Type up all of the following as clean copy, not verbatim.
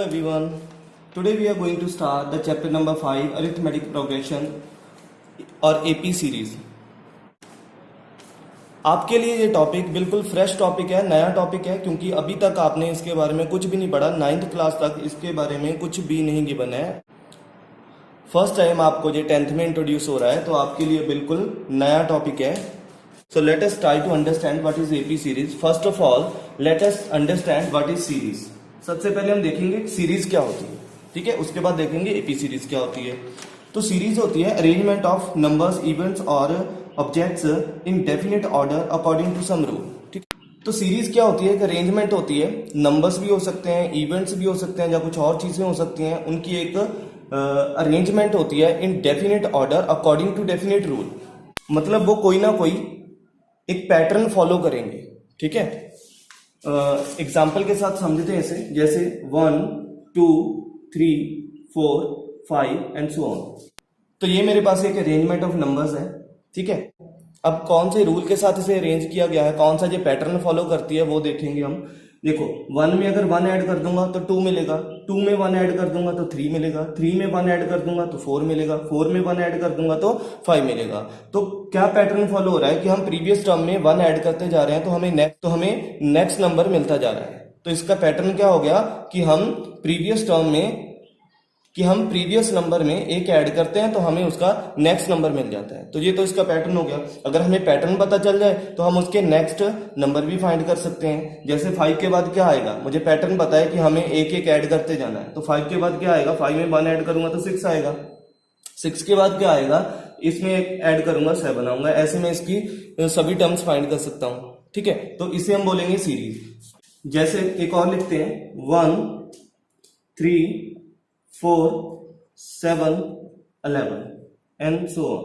everyone. Today we are going to start the chapter number 5 arithmetic progression और AP series. आपके लिए ये topic बिल्कुल फ्रेश टॉपिक है, नया टॉपिक है, क्योंकि अभी तक आपने इसके बारे में कुछ भी नहीं पढ़ा। 9th क्लास तक इसके बारे में कुछ भी नहीं गिवन है। फर्स्ट टाइम आपको ये 10th में इंट्रोड्यूस हो रहा है, तो आपके लिए बिल्कुल नया टॉपिक है। So let us try to understand what is AP series. First of all, let us understand what is series. सबसे पहले हम देखेंगे सीरीज क्या होती है, ठीक है। उसके बाद देखेंगे एपी सीरीज क्या होती है। तो सीरीज होती है अरेंजमेंट ऑफ नंबर्स, इवेंट्स और objects in definite order according to some rule, ठीक। तो सीरीज क्या होती है? एक अरेंजमेंट होती है, नंबर्स भी हो सकते हैं, इवेंट्स भी हो सकते हैं, या कुछ और चीजें हो सकती हैं, उनकी एक अरेंजमेंट होती है in definite order according to definite rule. मतलब वो कोई ना कोई एक पैटर्न फॉलो करेंगे, ठीक है। एग्जाम्पल के साथ समझते हैं इसे, जैसे 1 2 3 4 5 एंड सो ऑन। तो ये मेरे पास एक अरेंजमेंट ऑफ नंबर्स है, ठीक है। अब कौन से रूल के साथ इसे अरेंज किया गया है, कौन सा ये पैटर्न फॉलो करती है, वो देखेंगे हम। देखो 1 में अगर 1 ऐड कर दूंगा तो 2 मिलेगा, 2 में 1 ऐड कर दूंगा तो 3 मिलेगा, 3 में 1 ऐड कर दूंगा तो 4 मिलेगा, 4 में 1 ऐड कर दूंगा तो 5 मिलेगा। तो क्या पैटर्न फॉलो हो रहा है कि हम प्रीवियस टर्म में 1 ऐड करते जा रहे हैं, तो हमें नेक्स्ट नंबर मिलता जा रहा है। तो इसका पैटर्न क्या हो गया कि हम प्रीवियस नंबर में एक ऐड करते हैं तो हमें उसका नेक्स्ट नंबर मिल जाता है। तो ये तो इसका पैटर्न हो गया। अगर हमें पैटर्न पता चल जाए तो हम उसके नेक्स्ट नंबर भी फाइंड कर सकते हैं। जैसे 5 के बाद क्या आएगा, मुझे पैटर्न पता है कि हमें एक एक ऐड करते जाना है। तो 5 के बाद क्या आएगा, 5 में 1 ऐड करूंगा तो 6 आएगा। 6 के बाद क्या आएगा, इसमें एक ऐड करूंगा 7 आऊंगा। ऐसे में इसकी सभी टर्म्स फाइंड कर सकता हूं, ठीक है। तो इसे हम बोलेंगे सीरीज। जैसे एक और लिखते हैं 1 3 4 7 11 एंड सो ऑन,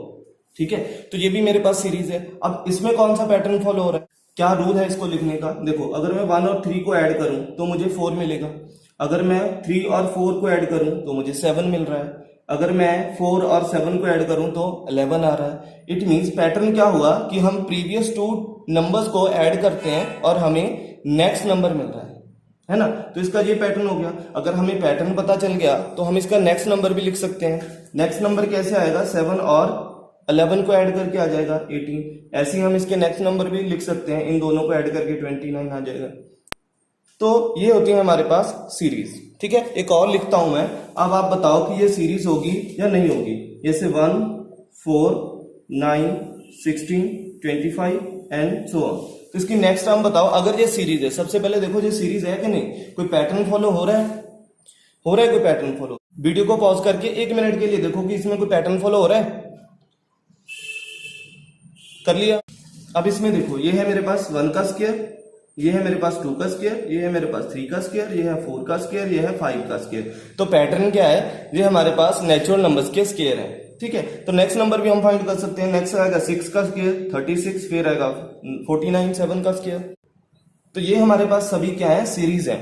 ठीक है। तो ये भी मेरे पास सीरीज है। अब इसमें कौन सा पैटर्न फॉलो हो रहा है, क्या रूल है इसको लिखने का? देखो अगर मैं 1 और 3 को ऐड करूं तो मुझे 4 मिलेगा। अगर मैं 3 और 4 को ऐड करूं तो मुझे 7 मिल रहा है। अगर मैं 4 और 7 को ऐड करूं तो 11 आ रहा है। इट मींस पैटर्न क्या हुआ कि हम प्रीवियस 2 नंबर्स को ऐड करते हैं और हमें नेक्स्ट नंबर मिल रहा है ना। तो इसका ये पैटर्न हो गया। अगर हमें पैटर्न पता चल गया तो हम इसका नेक्स्ट नंबर भी लिख सकते हैं। नेक्स्ट नंबर कैसे आएगा, 7 और 11 को ऐड करके आ जाएगा 18। ऐसे ही हम इसके नेक्स्ट नंबर भी लिख सकते हैं, इन दोनों को ऐड करके 29 आ जाएगा। तो ये होती है हमारे पास सीरीज, ठीक है। एक और लिखता हूं मैं। अब आप बताओ कि ये सीरीज होगी या नहीं होगी। जैसे 1 4 9 16 25 एंड सो ऑन। तो इसकी नेक्स्ट टर्म बताओ अगर ये सीरीज है। सबसे पहले देखो ये सीरीज है कि नहीं, कोई पैटर्न फॉलो हो रहा है कोई पैटर्न फॉलो। वीडियो को पॉज करके 1 मिनट के लिए देखो कि इसमें कोई पैटर्न फॉलो हो रहा है। कर लिया। अब इसमें देखो, ये है मेरे पास 1 का स्क्वायर, ये है मेरे पास 2 का स्क्वायर, ये है मेरे पास 3 का स्क्वायर, ये है 4 का स्क्वायर, ये है 5 का स्क्वायर। तो पैटर्न क्या है, ये हमारे पास नेचुरल नंबर्स के स्क्वायर है, ठीक है। तो नेक्स्ट नंबर भी हम फाइंड कर सकते हैं। नेक्स्ट आएगा 6 का स्क्वायर 36, फिर आएगा 49 7 का स्क्वायर। तो ये हमारे पास सभी क्या है, सीरीज है।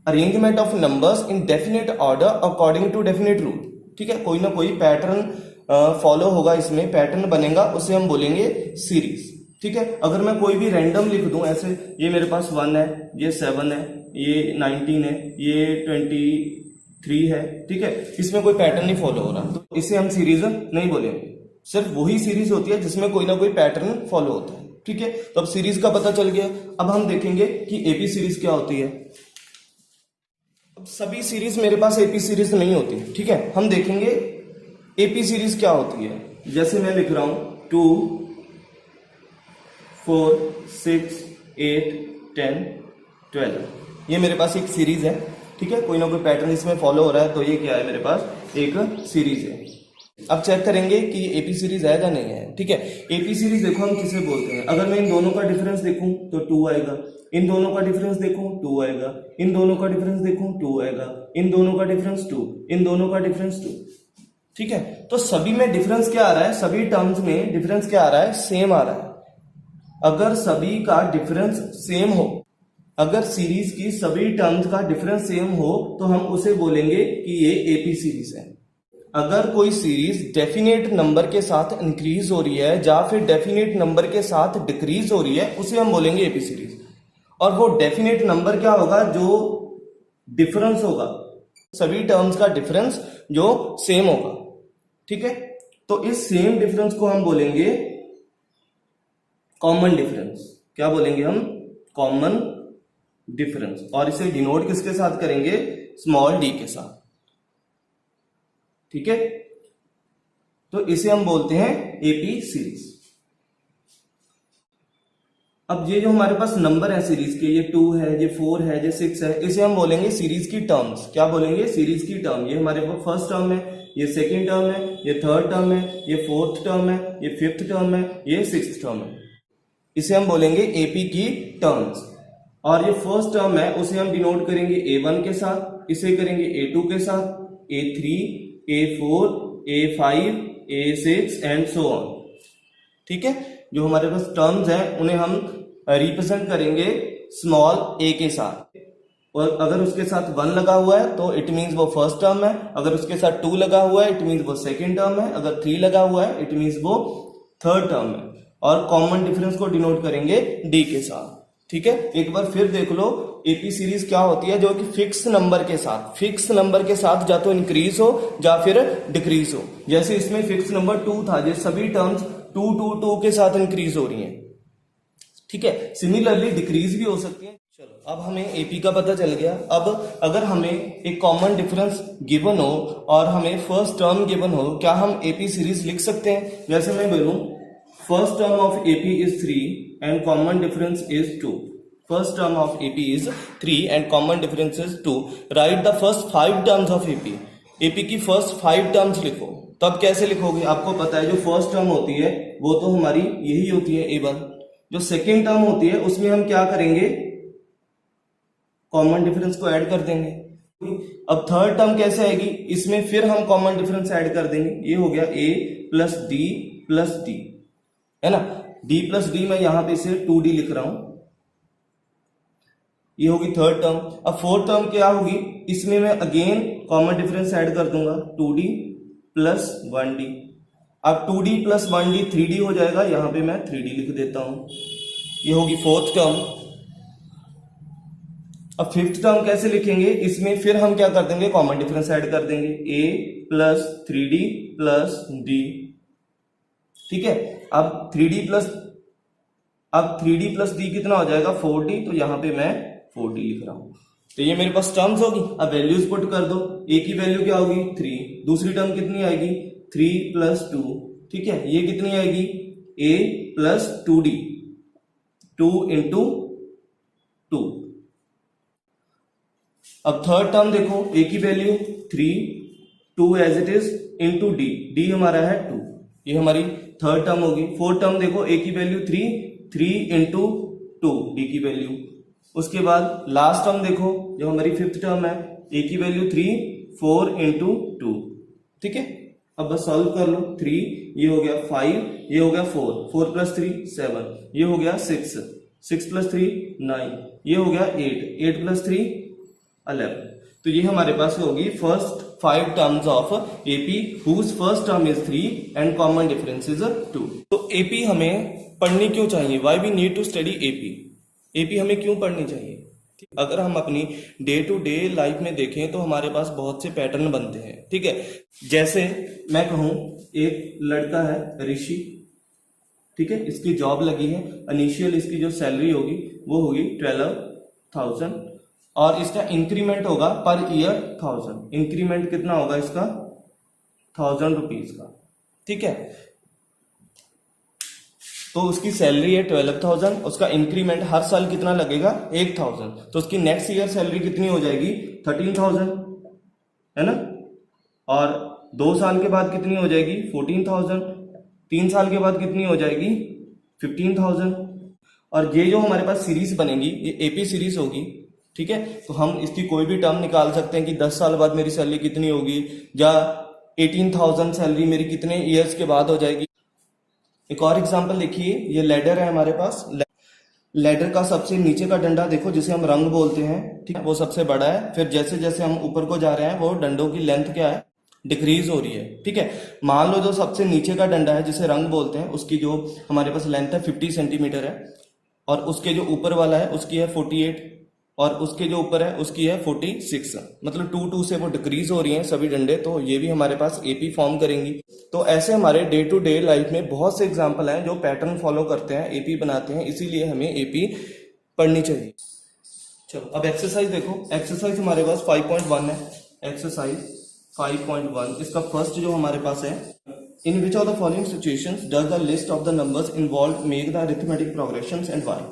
Arrangement of numbers in definite order according to definite rule, ठीक है। कोई ना कोई पैटर्न फॉलो होगा, इसमें पैटर्न बनेगा, उसे हम बोलेंगे सीरीज, ठीक है। अगर मैं कोई भी रैंडम लिख दूं ऐसे, ये मेरे पास 1 है, ये 7 है, ये 19 है, ये 23 है, ठीक है। इसमें कोई पैटर्न नहीं फॉलो हो रहा, तो इसे हम सीरीज नहीं बोलेंगे। सिर्फ वही सीरीज होती है जिसमें कोई ना कोई पैटर्न फॉलो होता है, ठीक है। तो अब सीरीज का पता चल गया। अब हम देखेंगे कि एपी सीरीज क्या होती है। अब सभी सीरीज मेरे पास एपी सीरीज नहीं होती, ठीक है। हम देखेंगे एपी सीरीज क्या होती है। जैसे मैं लिख रहा हूं 2 4 6 8 10 12, ये मेरे पास एक सीरीज है, ठीक है। कोई ना कोई पैटर्न इसमें फॉलो हो रहा है, तो ये क्या है, मेरे पास एक सीरीज है। अब चेक करेंगे कि ये एपी सीरीज है या नहीं है, ठीक है। एपी सीरीज देखो हम किसे बोलते हैं। अगर मैं इन दोनों का डिफरेंस देखूं तो 2 आएगा, इन दोनों का डिफरेंस देखूं 2 आएगा, इन दोनों का डिफरेंस देखूं 2 आएगा, इन दोनों का डिफरेंस 2, इन दोनों का डिफरेंस 2, ठीक है। तो सभी में डिफरेंस क्या आ रहा है, सभी टर्म्स में डिफरेंस क्या आ रहा है, सेम आ रहा है। अगर सभी का डिफरेंस सेम हो, अगर सीरीज की सभी टर्म्स का डिफरेंस सेम हो, तो हम उसे बोलेंगे कि ये एपी सीरीज है। अगर कोई सीरीज डेफिनेट नंबर के साथ इंक्रीज हो रही है या फिर डेफिनेट नंबर के साथ डिक्रीज हो रही है, उसे हम बोलेंगे एपी सीरीज। और वो डेफिनेट नंबर क्या होगा, जो डिफरेंस होगा सभी टर्म्स का डिफरेंस जो सेम होगा, ठीक है। तो इस सेम डिफरेंस को हम बोलेंगे कॉमन डिफरेंस। क्या बोलेंगे हम? Common difference. और इसे डिनोट किसके साथ करेंगे? स्मॉल डी के साथ, ठीक है। तो इसे हम बोलते हैं एपी सीरीज। अब ये जो हमारे पास नंबर है सीरीज के, ये 2 है, ये 4 है, ये 6 है, इसे हम बोलेंगे सीरीज की टर्म्स। क्या बोलेंगे? सीरीज की टर्म। ये हमारे पास फर्स्ट टर्म है, ये सेकंड टर्म है, ये थर्ड टर्म है, ये फोर्थ टर्म है, ये फिफ्थ टर्म है, ये सिक्स्थ टर्म है। इसे हम बोलेंगे एपी की टर्म्स। और ये फर्स्ट टर्म है उसे हम डिनोट करेंगे A1 के साथ, इसे करेंगे A2 के साथ, A3, A4, A5, A6 and so on, ठीक है। जो हमारे पास टर्म्स हैं उन्हें हम रिप्रेजेंट करेंगे स्मॉल a के साथ। और अगर उसके साथ 1 लगा हुआ है तो इट मींस वो फर्स्ट टर्म है, अगर उसके साथ 2 लगा हुआ है इट मींस वो सेकंड टर्म है, अगर 3 लगा हुआ है इट मींस वो थर्ड टर्म है। और कॉमन डिफरेंस को डिनोट करेंगे d के साथ, ठीक है। एक बार फिर देख लो, एपी सीरीज क्या होती है? जो कि फिक्स नंबर के साथ या तो इंक्रीज हो या फिर डिक्रीज हो। जैसे इसमें फिक्स नंबर 2 था, ये सभी टर्म्स 2 2 2 के साथ इंक्रीज हो रही हैं, ठीक है। सिमिलरली डिक्रीज भी हो सकती है। चलो अब हमें एपी का पता चल गया। अब अगर हमें एक कॉमन डिफरेंस गिवन हो और हमें फर्स्ट टर्म गिवन हो, क्या हम एपी सीरीज लिख सकते हैं? जैसे मैं बोलूं first term of AP is 3 and common difference is 2। First term of AP is 3 and common difference is 2। Right the first 5 terms of AP. AP की फर्स्ट 5 टर्म्स लिखो। तब कैसे लिखोगे? आपको पता है जो फर्स्ट टर्म होती है वो तो हमारी यही होती है A1। जो सेकेंड टर्म होती है उसमें हम क्या करेंगे? कॉमन डिफरेंस को ऐड कर देंगे। अब थर्ड टर्म कैसे आएगी? इसमें फिर हम कॉमन डिफरेंस ऐड कर देंगे। ये हो गया A plus D plus D, है ना। D प्लस D मैं यहां पे इसे 2D लिख रहा हूं। ये होगी थर्ड टर्म। अब फोर्थ टर्म क्या होगी? इसमें मैं अगेन कॉमन डिफरेंस ऐड कर दूंगा 2D प्लस 1D। अब 2D प्लस 1D 3D हो जाएगा, यहां पे मैं 3D लिख देता हूं। ये होगी फोर्थ टर्म। अब फिफ्थ टर्म कैसे लिखेंगे? इसमें फिर हम क्या कर देंगे? कॉमन डिफरेंस ऐड कर देंगे A plus 3D plus D, ठीक है। अब 3D प्लस D कितना हो जाएगा? 4D। तो यहां पे मैं 4D लिख रहा हूं। तो ये मेरे पास टर्म्स होगी। अब वैल्यूज पुट कर दो। A की वैल्यू क्या होगी? 3। दूसरी टर्म कितनी आएगी? 3 प्लस 2, ठीक है। ये कितनी आएगी? A plus 2D, 2 into 2। अब थर्ड टर्म देखो, A की value 3, 2 as it is into D। D हमारा है 2, ये हमारी थर्ड टर्म होगी। फोर्थ टर्म देखो, A की वैल्यू 3, 3 इंटू 2 D की वैल्यू। उसके बाद लास्ट टर्म देखो जो हमारी फिफ्थ टर्म है, A की वैल्यू 3, 4 इंटू 2, ठीक है। अब बस सॉल्व कर लो। 3, ये हो गया 5, ये हो गया 4, 4 प्लस 3 7, ये हो गया 6, 6 प्लस 3 9, ये हो गया 8, 8 प्लस 3 11। तो ये हमारे पास होगी first 5 terms of AP whose first term is 3 and common difference is 2। तो एपी हमें पढ़नी क्यों चाहिए? Why we need to study AP. AP हमें क्यों पढ़नी चाहिए? अगर हम अपनी डे टू डे लाइफ में देखें तो हमारे पास बहुत से पैटर्न बनते हैं, ठीक है। जैसे मैं कहूं एक लड़का है ऋषि, ठीक है, इसकी जॉब लगी है। इनिशियल इसकी जो सैलरी होगी वो होगी 12,000 और इसका इंक्रीमेंट होगा पर ईयर 1000। इंक्रीमेंट कितना होगा इसका? 1000 रुपीज का, ठीक है। तो उसकी सैलरी है 12,000, उसका इंक्रीमेंट हर साल कितना लगेगा? 1000। तो उसकी नेक्स्ट ईयर सैलरी कितनी हो जाएगी? 13,000, है ना। और 2 साल के बाद कितनी हो जाएगी? 14,000। 3 साल के बाद कितनी हो जाएगी? 15,000। और ये जो हमारे पास सीरीज बनेगी ये एपी सीरीज होगी, ठीक है। तो हम इसकी कोई भी टर्म निकाल सकते हैं कि 10 साल बाद मेरी सैलरी कितनी होगी, या 18,000 सैलरी मेरी कितने ईयर्स के बाद हो जाएगी। एक और एग्जांपल देखिए, ये लैडर है हमारे पास। लैडर का सबसे नीचे का डंडा देखो जिसे हम रंग बोलते हैं, ठीक है, वो सबसे बड़ा है। फिर जैसे जैसे हम ऊपर को जा रहे हैं वो डंडों की लेंथ क्या है? डिक्रीज हो रही है, ठीक है। मान लो जो सबसे नीचे का डंडा है जिसे रंग बोलते हैं उसकी जो हमारे पास लेंथ है 50 सेंटीमीटर है, और उसके जो ऊपर वाला है उसकी है 48, और उसके जो ऊपर है उसकी है 46, मतलब 2 से वो डिक्रीज हो रही हैं सभी डंडे, तो ये भी हमारे पास एपी फॉर्म करेंगी। तो ऐसे हमारे डे टू डे लाइफ में बहुत से एग्जाम्पल हैं जो पैटर्न फॉलो करते हैं, एपी बनाते हैं, इसीलिए हमें एपी पढ़नी चाहिए। चलो अब एक्सरसाइज देखो, एक्सरसाइज हमारे पास 5.1 है, एक्सरसाइज 5.1 इसका फर्स्ट जो हमारे पास है, in which of the following situations does the list of the numbers involve make the arithmetic progressions and why.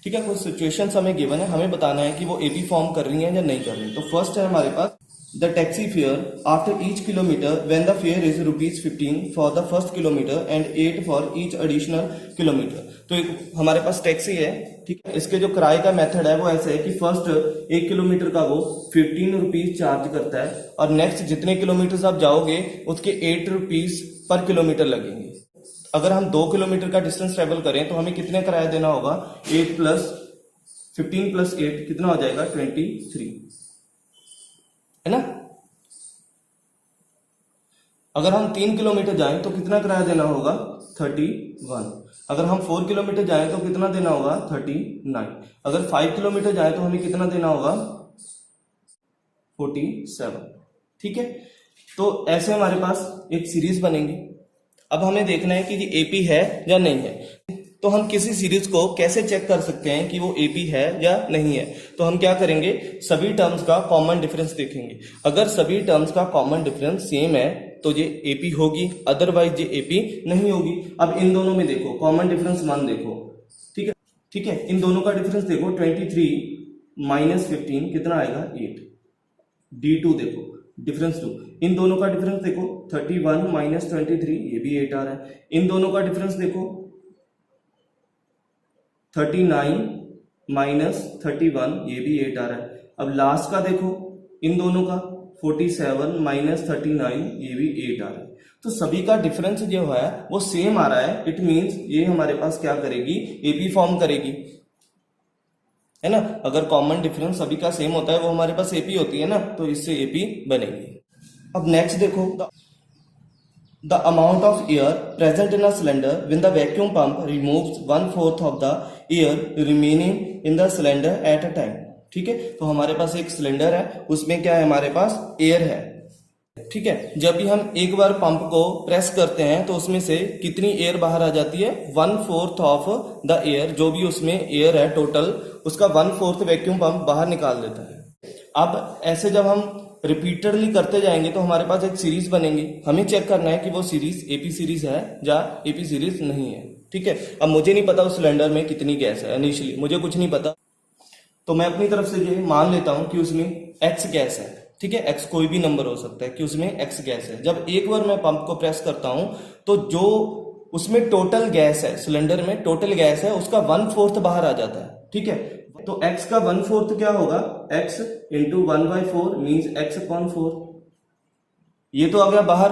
ठीक है, कुछ सिचुएशंस हमें गिवन है, हमें बताना है कि वो एपी फॉर्म कर रही हैं या नहीं कर रही। तो फर्स्ट है हमारे पास the taxi fare after each kilometre when the fare is ₹15 for the first kilometre and 8 for each additional kilometre. तो एक हमारे पास टैक्सी है, ठीक है, इसके जो किराए का मेथड है वो ऐसे है कि फर्स्ट 1 किलोमीटर का वो 15 रुपीज चार्ज करता है और नेक्स्ट जितने किलोमीटर आप जाओगे उसके 8 रुपीज पर किलोमीटर लगेंगे। अगर हम 2 किलोमीटर का डिस्टेंस ट्रेवल करें तो हमें कितने किराया देना होगा, 8 प्लस 15 प्लस 8 कितना हो जाएगा, 23, है ना। अगर हम 3 किलोमीटर जाएं तो कितना किराया देना होगा, 31। अगर हम 4 किलोमीटर जाएं तो कितना देना होगा, 39। अगर 5 किलोमीटर जाएं तो हमें कितना देना होगा, 47। ठीक है, तो ऐसे हमारे पास एक सीरीज बनेंगी। अब हमें देखना है कि ये एपी है या नहीं है। तो हम किसी सीरीज को कैसे चेक कर सकते हैं कि वो एपी है या नहीं है, तो हम क्या करेंगे, सभी टर्म्स का कॉमन डिफरेंस देखेंगे। अगर सभी टर्म्स का कॉमन डिफरेंस सेम है तो ये एपी होगी, अदरवाइज ये एपी नहीं होगी। अब इन दोनों में देखो, कॉमन डिफरेंस 1 देखो, ठीक है, ठीक है, इन दोनों का डिफरेंस देखो, 23 माइनस 15 कितना आएगा, 8। D2 देखो, डिफरेंस 2, इन दोनों का डिफरेंस देखो, 31 माइनस 23 ये भी 8 आ रहा है। इन दोनों का डिफरेंस देखो, 39 माइनस 31 ये भी 8 आ रहा है। अब लास्ट का देखो, इन दोनों का 47 माइनस 39 ये भी 8 आ रहा है। तो सभी का डिफरेंस जो है वो सेम आ रहा है, इट मींस ये हमारे पास क्या करेगी, एपी फॉर्म करेगी, है ना। अगर कॉमन डिफरेंस सभी का सेम होता है वो हमारे पास एपी होती है ना, तो इससे एपी बनेगी। अब नेक्स्ट देखो, the amount of air present in a cylinder when the vacuum pump removes 1/4 of the air remaining in the cylinder at a time. ठीक है, तो हमारे पास एक सिलेंडर है, उसमें क्या है, हमारे पास एयर है। ठीक है, जब भी हम एक बार पंप को प्रेस करते हैं तो उसमें से कितनी एयर बाहर आ जाती है, 1/4 ऑफ द एयर, जो भी उसमें एयर है टोटल उसका 1/4 वैक्यूम पंप बाहर निकाल देता है। अब ऐसे जब हम रिपीटेडली करते जाएंगे तो हमारे पास एक सीरीज बनेगी, हमें चेक करना है कि वो सीरीज एपी सीरीज है या एपी सीरीज नहीं है। ठीक है, अब मुझे नहीं पता उस सिलेंडर में कितनी गैस है, इनिशियली मुझे कुछ नहीं पता, तो मैं अपनी तरफ से ये मान लेता हूं कि उसमें एक्स गैस है। ठीक है, एक्स कोई भी नंबर हो सकता है कि उसमें एक्स गैस है। जब एक बार मैं पंप को प्रेस करता हूं तो जो उसमें टोटल गैस है, सिलेंडर में टोटल गैस है, उसका 1/4 बाहर आ जाता है। ठीक है, तो x का 1/4 क्या होगा, x इंटू 1/4 मीन्स x/4। ये तो आ गया बाहर,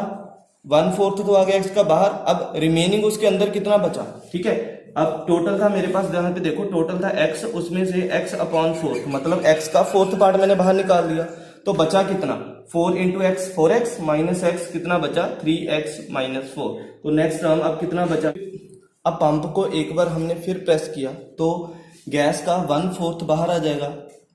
1/4 तो आ गया x का बाहर। अब रिमेनिंग उसके अंदर कितना बचा, ठीक है, अब टोटल था मेरे पास, जहां पे देखो टोटल था x, उसमें से x/4 मतलब x का 4th पार्ट मैंने बाहर निकाल दिया, तो बचा कितना, 4 into x 4x minus x कितना बचा, 3x माइनस 4। तो नेक्स्ट टर्म अब कितना बचा, अब पंप को एक बार हमने फिर प्रेस किया तो गैस का 1/4 बाहर आ जाएगा।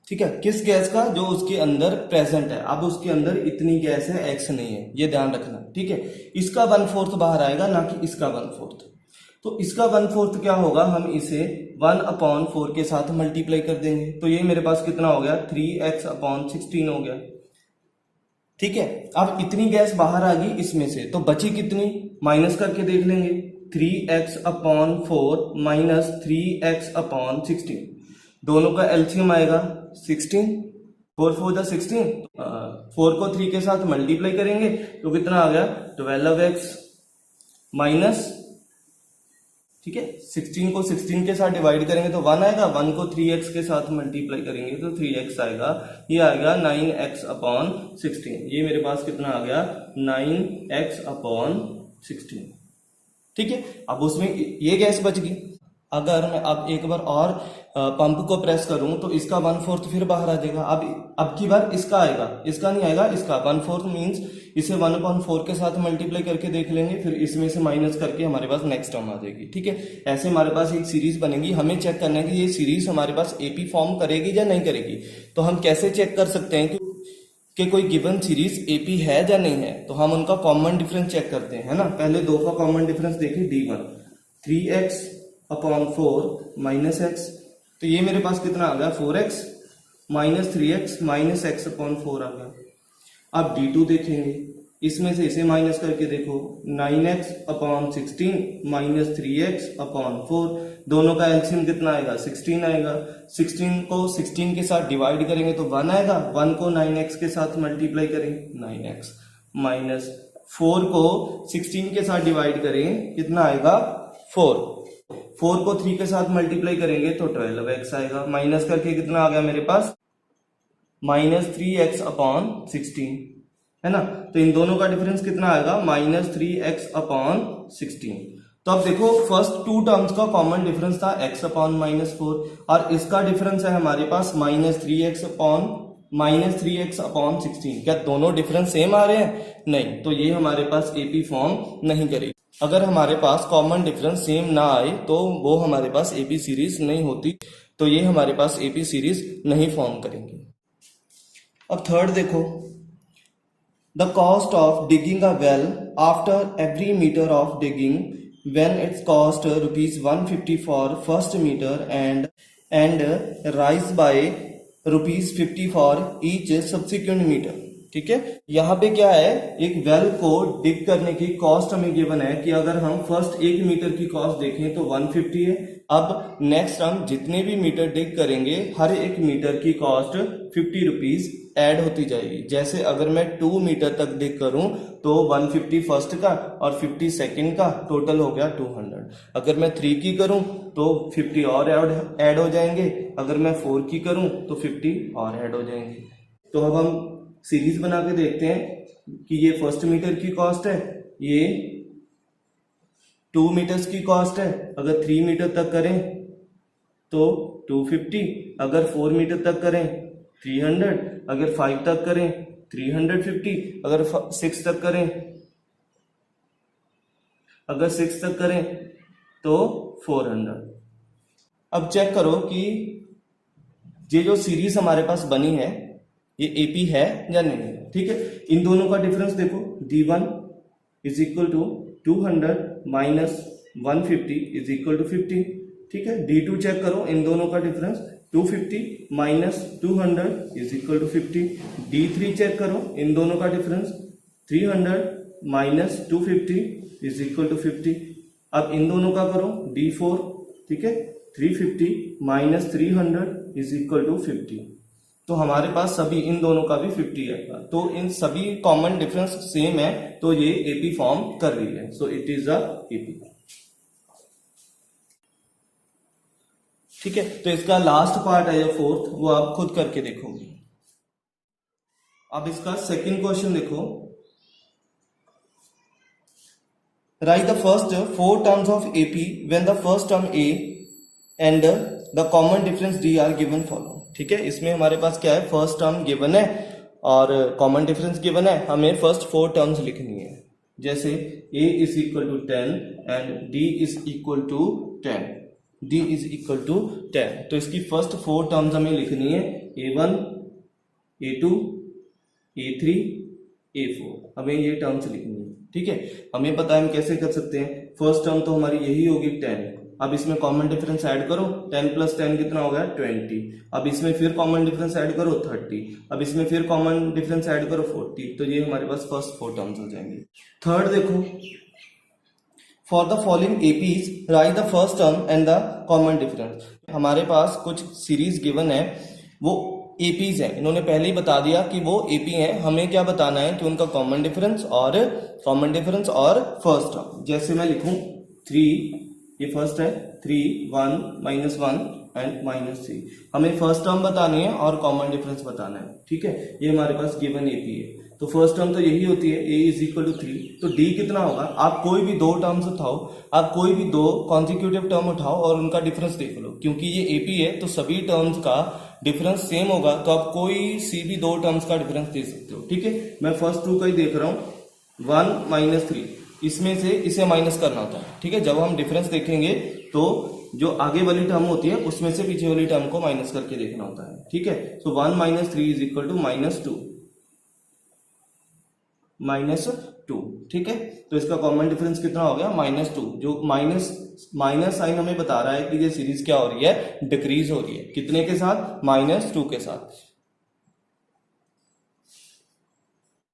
ठीक है, किस गैस का, जो उसके अंदर प्रेजेंट है। अब उसके अंदर इतनी गैस है, एक्स नहीं है, ये ध्यान रखना। ठीक है, इसका 1/4 बाहर आएगा, ना कि इसका 1/4। तो इसका 1/4 क्या होगा, हम इसे 1/4 के साथ मल्टीप्लाई कर देंगे, तो ये मेरे पास कितना हो गया, 3x/16 हो गया। ठीक है, अब इतनी गैस बाहर आ गई इसमें से, तो बची कितनी, माइनस करके देख लेंगे, 3x/4 माइनस 3x/16, दोनों का एलसीएम आएगा 16, 4 4 जा 16, 4 को 3 के साथ मल्टीप्लाई करेंगे तो कितना आ गया, 12x माइनस, ठीक है, 16 को 16 के साथ डिवाइड करेंगे तो 1 आएगा, 1 को 3x के साथ मल्टीप्लाई करेंगे तो 3x आएगा, ये आएगा 9x/16। ये मेरे पास कितना आ गया, 9x/16। ठीक है, अब उसमें ये गैस बच गई। अगर मैं अब एक बार और पंप को प्रेस करूं तो इसका 1/4 फिर बाहर आ जाएगा। अब की बार इसका आएगा, इसका नहीं आएगा, इसका 1/4 मीन्स इसे 1/4 के साथ मल्टीप्लाई करके देख लेंगे, फिर इसमें से माइनस करके हमारे पास नेक्स्ट टर्म आ जाएगी। ठीक है, ऐसे हमारे पास एक सीरीज बनेगी। हमें चेक करना है कि ये सीरीज हमारे पास एपी फॉर्म करेगी या नहीं करेगी। तो हम कैसे चेक कर सकते हैं कि कोई गिवन सीरीज एपी है या नहीं है? तो हम उनका कॉमन डिफरेंस चेक करते हैं, है ना। पहले दो का कॉमन डिफरेंस देखिए, d1 3x/4 माइनस एक्स, तो ये मेरे पास कितना आ गया 4x minus 3x minus x/4 आ गया। अब d2 देखेंगे, इसमें से इसे माइनस करके देखो, 9x/16 माइनस 3x/4, दोनों का एलसीएम कितना आएगा 16 आएगा। 16 को 16 के साथ डिवाइड करेंगे तो 1 आएगा, 1 को 9x के साथ मल्टीप्लाई करेंगे 9x माइनस 4 को 16 के साथ डिवाइड करेंगे कितना आएगा 4 को 3 के साथ मल्टीप्लाई करेंगे तो 12x आएगा, माइनस करके कितना आ गया मेरे पास माइनस 3x/16, है ना। तो इन दोनों का डिफरेंस कितना आएगा माइनस 3x/16। तो अब देखो फर्स्ट टू टर्म्स का कॉमन डिफरेंस था x/-4 और इसका डिफरेंस है हमारे पास माइनस 3x/16। क्या दोनों डिफरेंस सेम आ रहे हैं? नहीं, तो ये हमारे पास एपी फॉर्म नहीं करेगी। अगर हमारे पास कॉमन डिफरेंस सेम ना आए तो वो हमारे पास एपी सीरीज नहीं होती, तो ये हमारे पास एपी सीरीज नहीं फॉर्म करेंगे। अब थर्ड देखो, the cost of digging a well after every meter of digging when its cost ₹150 for first meter and rise by ₹50 for each subsequent meter। ठीक है, यहाँ पे क्या है, एक वेल को डिग करने की कॉस्ट हमें गिवन है कि अगर हम फर्स्ट 1 मीटर की कॉस्ट देखें तो 150 है। अब नेक्स्ट हम जितने भी मीटर डिग करेंगे हर एक मीटर की कॉस्ट 50 रुपीज ऐड होती जाएगी। जैसे अगर मैं 2 मीटर तक डिग करूं तो 150 फर्स्ट का और 50 सेकंड का, टोटल हो गया 200। अगर मैं 3 की करूं तो 50 और ऐड हो जाएंगे, अगर मैं 4 की करूं तो 50 और ऐड हो जाएंगे। तो अब हम सीरीज बना के देखते हैं कि ये फर्स्ट मीटर की कॉस्ट है, ये 2 मीटर्स की कॉस्ट है। अगर 3 मीटर तक करें तो 250, अगर 4 मीटर तक करें 300, अगर 5 तक करें 350, अगर 6 तक करें तो 400। अब चेक करो कि ये जो सीरीज हमारे पास बनी है ये एपी है या नहीं है। ठीक है, इन दोनों का डिफरेंस देखो, d1 is equal to 200 minus 150 is equal to 50। ठीक है, d2 चेक करो, इन दोनों का difference 250 minus 200 is equal to 50। d3 check करो, इन दोनों का difference 300 minus 250 is equal to 50। अब इन दोनों का करो d4, ठीक है, 350 माइनस 300 इज इक्वल टू 50। तो हमारे पास सभी इन दोनों का भी 50 आएगा। तो इन सभी कॉमन डिफरेंस सेम है, तो ये एपी फॉर्म कर रही है। So it is a AP. ठीक है, तो इसका लास्ट पार्ट है जो फोर्थ, वो आप खुद करके देखोगे। अब इसका सेकंड क्वेश्चन देखो, right the first 4 terms of AP when the first term A and the common difference D R given follow. ठीक है, इसमें हमारे पास क्या है, फर्स्ट टर्म गिवन है और कॉमन डिफरेंस गिवन है। हमें फर्स्ट 4 टर्म्स लिखनी है, जैसे a is equal to 10 and d is equal to 10, d is equal to 10। तो इसकी फर्स्ट 4 टर्म्स हमें लिखनी है, a1 a2 a3 a4, हमें ये टर्म्स लिखनी है। ठीक है, हमें पता है हम कैसे कर सकते हैं, फर्स्ट टर्म तो हमारी यही होगी 10। अब इसमें कॉमन डिफरेंस ऐड करो, 10 प्लस 10 कितना हो गया 20। अब इसमें फिर कॉमन डिफरेंस ऐड करो 30। अब इसमें फिर कॉमन डिफरेंस ऐड करो 40। तो ये हमारे पास फर्स्ट 4 टर्म्स हो जाएंगे। थर्ड देखो, for the following APs right the first term and the common difference. हमारे पास कुछ सीरीज गिवन है, वो एपीज है, इन्होंने पहले ही बता दिया कि वो एपी है। हमें क्या बताना है कि उनका कॉमन डिफरेंस और फर्स्ट टर्म। जैसे मैं लिखूं 3, ये फर्स्ट है 3 1 माइनस 1 एंड -3। हमें फर्स्ट टर्म बतानी है और कॉमन डिफरेंस बताना है, ठीक है। ये हमारे पास गिवन एपी है। तो फर्स्ट टर्म तो यही होती है a इज इक्वल टू 3। तो d कितना होगा, आप कोई भी दो टर्म्स उठाओ, आप कोई भी दो कॉन्जिक्यूटिव टर्म उठाओ और उनका डिफरेंस देख लो। क्योंकि ये एपी है तो सभी टर्म्स का डिफरेंस सेम होगा, तो आप कोई सी भी दो टर्म्स का डिफरेंस दे सकते हो, ठीक है। मैं फर्स्ट टू का ही देख रहा हूँ, 1 - 3, इसमें से इसे माइनस करना होता है, ठीक है। जब हम डिफरेंस देखेंगे तो जो आगे वाली टर्म होती है उसमें से पीछे वाली टर्म को माइनस करके देखना होता है, ठीक है। सो 1 - 3 इज इक्वल टू -2, ठीक है। तो इसका कॉमन डिफरेंस कितना हो गया, -2। जो माइनस साइन हमें बता रहा है कि ये सीरीज क्या हो रही है, डिक्रीज हो रही है। कितने के साथ, -2 के साथ।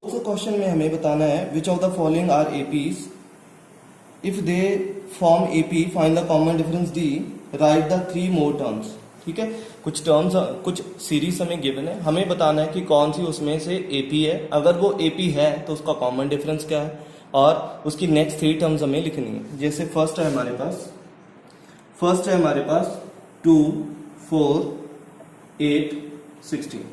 तो क्वेश्चन में हमें बताना है which of the following are APs, if they form AP find the common difference D, write the 3 more terms, ठीक है। कुछ टर्म्स, कुछ सीरीज हमें गिवन है, हमें बताना है कि कौन सी उसमें से एपी है। अगर वो एपी है तो उसका कॉमन डिफरेंस क्या है और उसकी नेक्स्ट 3 टर्म्स हमें लिखनी है। जैसे फर्स्ट है हमारे पास 2, 4, 8, 16।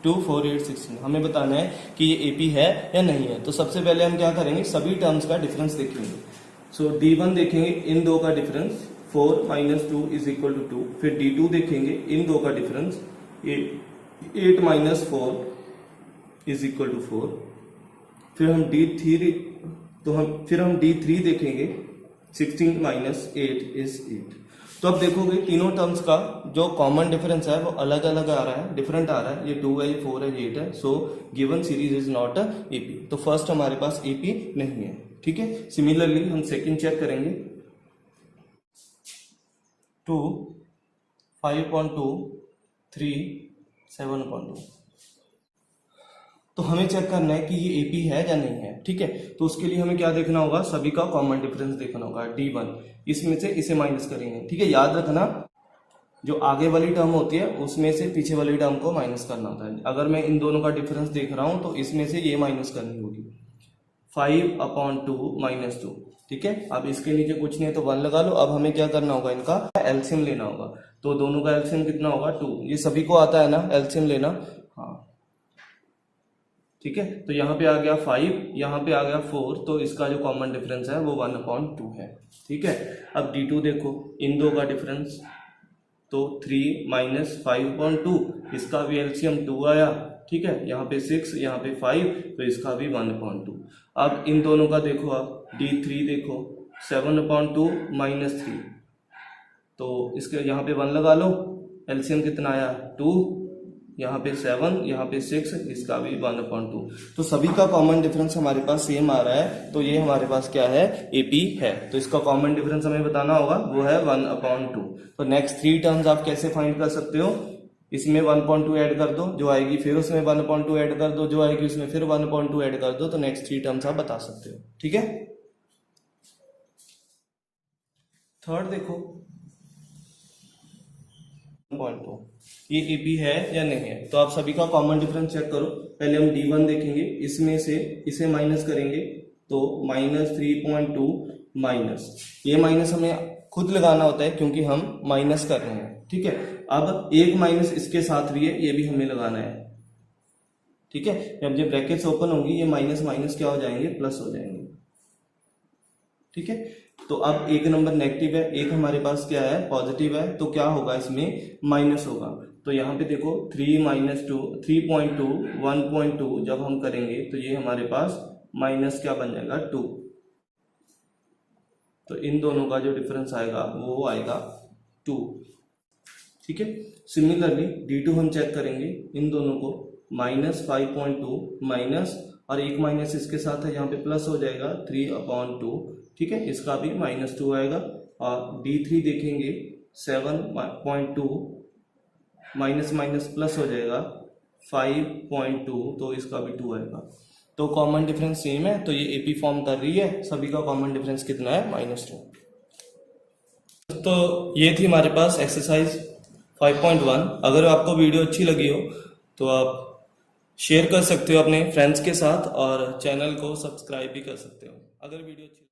2, 4, 8, 16 हमें बताना है कि ये एपी है या नहीं है। तो सबसे पहले हम क्या करेंगे, सभी टर्म्स का डिफरेंस देखेंगे। सो D1 देखेंगे, इन दो का डिफरेंस 4 - 2 इज इक्वल टू 2। फिर D2 देखेंगे, इन दो का डिफरेंस 8 - 4 इज इक्वल टू 4। फिर हम D3 देखेंगे, 16 - 8 इज 8। तो अब देखोगे तीनों टर्म्स का जो कॉमन डिफरेंस है वो अलग अलग आ रहा है, डिफरेंट आ रहा है। ये 2 है, ये 4 है, ये 8 है। So given series is not AP. तो फर्स्ट हमारे पास एपी नहीं है, ठीक है। सिमिलरली हम सेकंड चेक करेंगे, 2, 5.2, 3, 7.2। तो हमें चेक करना है कि ये एपी है या नहीं है, ठीक है। तो उसके लिए हमें क्या देखना होगा, सभी का कॉमन डिफरेंस देखना होगा। D1 इसमें से इसे माइनस करेंगे, ठीक है। याद रखना जो आगे वाली टर्म होती है उसमें से पीछे वाली टर्म को माइनस करना होता है। अगर मैं इन दोनों का डिफरेंस देख रहा हूं तो इसमें से ये माइनस करनी होगी, 5/2 - 2, ठीक है। अब इसके नीचे कुछ नहीं है तो 1 लगा लो। अब हमें क्या करना होगा, इनका एलसीएम लेना होगा। तो दोनों का एलसीएम कितना होगा, 2। ये सभी को आता है ना एलसीएम लेना, हाँ, ठीक है। तो यहाँ पे आ गया 5, यहाँ पे आ गया 4, तो इसका जो कॉमन डिफरेंस है वो 1/2 है, ठीक है। अब D2 देखो, इन दो का डिफरेंस तो 3 - 5/2, इसका भी एलसीएम 2 आया, ठीक है। यहाँ पे 6, यहाँ पे 5, तो इसका भी 1/2। अब इन दोनों का देखो, आप D3 देखो, 7/2 - 3, तो इसके यहाँ पे 1 लगा लो। एलसीएम कितना आया, 2, यहाँ पे 7, यहाँ पे 6, इसका भी 1/2। तो सभी का कॉमन डिफरेंस हमारे पास सेम आ रहा है, तो ये हमारे पास क्या है, एपी है। तो इसका कॉमन डिफरेंस हमें बताना होगा, वो है 1/2। तो नेक्स्ट 3 टर्म्स आप कैसे फाइंड कर सकते हो, इसमें 1/2 ऐड कर दो जो आएगी, फिर उसमें 1/2 ऐड कर दो जो आएगी, उसमें फिर 1/2 ऐड कर दो, तो नेक्स्ट 3 टर्म्स आप बता सकते हो, ठीक है। थर्ड देखो, 1/2 ये एपी है या नहीं है। तो आप सभी का कॉमन डिफरेंस चेक करो। पहले हम D1 देखेंगे, इसमें से इसे माइनस करेंगे तो -3.2 माइनस, ये माइनस हमें खुद लगाना होता है क्योंकि हम माइनस कर रहे हैं, ठीक है। अब एक माइनस इसके साथ भी है, ये भी हमें लगाना है, ठीक है। जब ये ब्रैकेट्स ओपन होंगी ये माइनस माइनस क्या हो जाएंगे, प्लस हो जाएंगे, ठीक है। तो अब एक नंबर नेगेटिव है, एक हमारे पास क्या है, पॉजिटिव है, तो क्या होगा, इसमें माइनस होगा। तो यहाँ पे देखो 3 - 2, 3.2, 1.2 जब हम करेंगे तो ये हमारे पास माइनस क्या बन जाएगा, 2। तो इन दोनों का जो डिफरेंस आएगा वो आएगा 2, ठीक है। सिमिलरली D2 हम चेक करेंगे, इन दोनों को -5.2 माइनस, और एक माइनस इसके साथ है, यहाँ पे प्लस हो जाएगा 3/2, ठीक है। इसका भी -2 आएगा। और D3 देखेंगे, 7.2 माइनस माइनस प्लस हो जाएगा 5.2, तो इसका भी 2 आएगा। तो कॉमन डिफरेंस सेम है, तो ये एपी फॉर्म कर रही है। सभी का कॉमन डिफरेंस कितना है, -2। तो ये थी हमारे पास एक्सरसाइज 5.1। अगर आपको वीडियो अच्छी लगी हो तो आप शेयर कर सकते हो अपने फ्रेंड्स के साथ और चैनल को सब्सक्राइब भी कर सकते हो। अगर वीडियो अच्छी